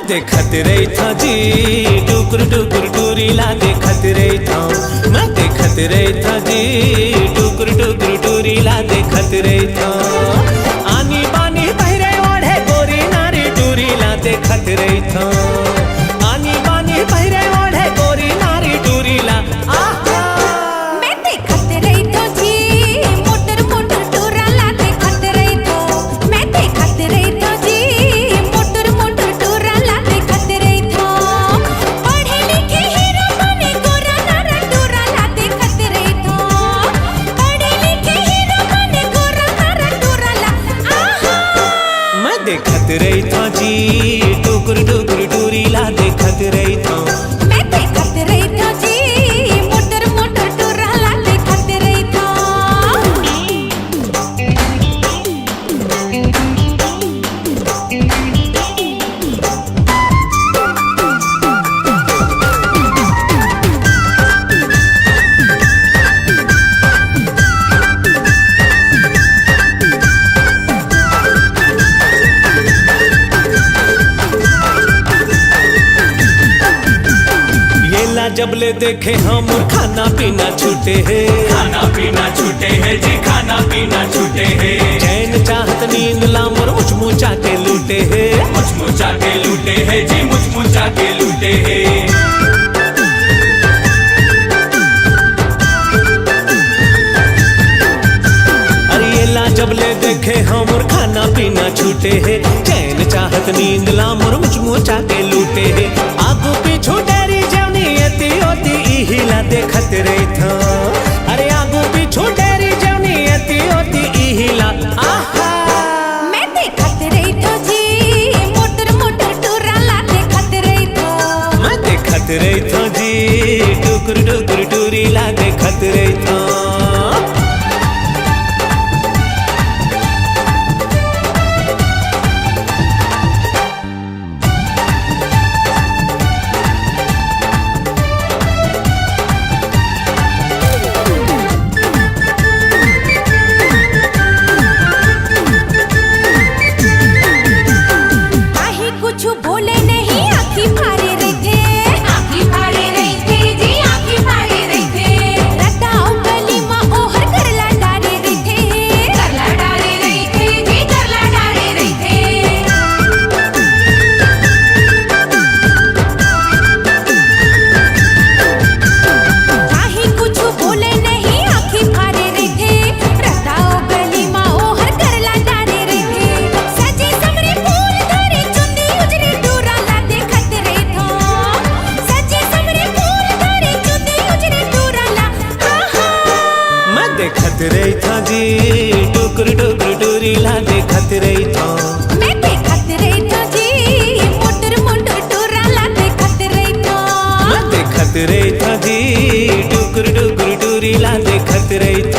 देखत रही था जी टुकुर टुकुर टूरीला देखत रही था। मैं देखत रही था जी टुकुर टुकुर टूरीला देखत रही था। आनी बानी बहरे ओढ़े गोरी नारी टूरीला देखत रही था। आनी बानी बहरे ओढ़े गोरी नारी टूरीला मैं देखत रही तो जी मोटर मोटर टूराला देखत रही तो। मैं देखत रही तो जी मोटर मोटर टूराला देखत रही तो। पढ़े लिखे हीरो बने गोरा नारा टूराला देखत रही तो। पढ़े लिखे हीरो बने गोरा नारा टूराला मैं देखत रही था जी टुकुर टुकुर टूरीला देखत रही था। मैं देखत रही तो जी मोटर मोटर टूराला देखत रही तो। जबले देखे हम खाना पीना छूटे है। खाना पीना छूटे है जी, खाना पीना छूटे है। चैन चाहत नींद लामर मुचमुचा के लूटे है। मुचमुचा के लूटे है जी, मुचमुचा के लूटे है। अरिएला जबले देखे हम खाना पीना छूटे है। चैन चाहत नींद लामर मुचमुचा के लूटे है। आगू पीछू डेरी जवनी एती ओती इहिला देखत रही था। अरे आगू पीछू डेरी जवनी एती ओती इहिला मैं देखत रही तो जी मोटर मोटर टूराला देखत रही तो। मैं देखत रही था जी टुकुर टुकुर टूरीला देखत रही था। देखत रही था जी टुकुर टुकुर टूरीला देखत रही था। मैं देखत रही तो जी मोटर मोटर टूराला देखत रही तो। मैं देखत रही था जी टुकुर टुकुर टूरीला देखत रही था।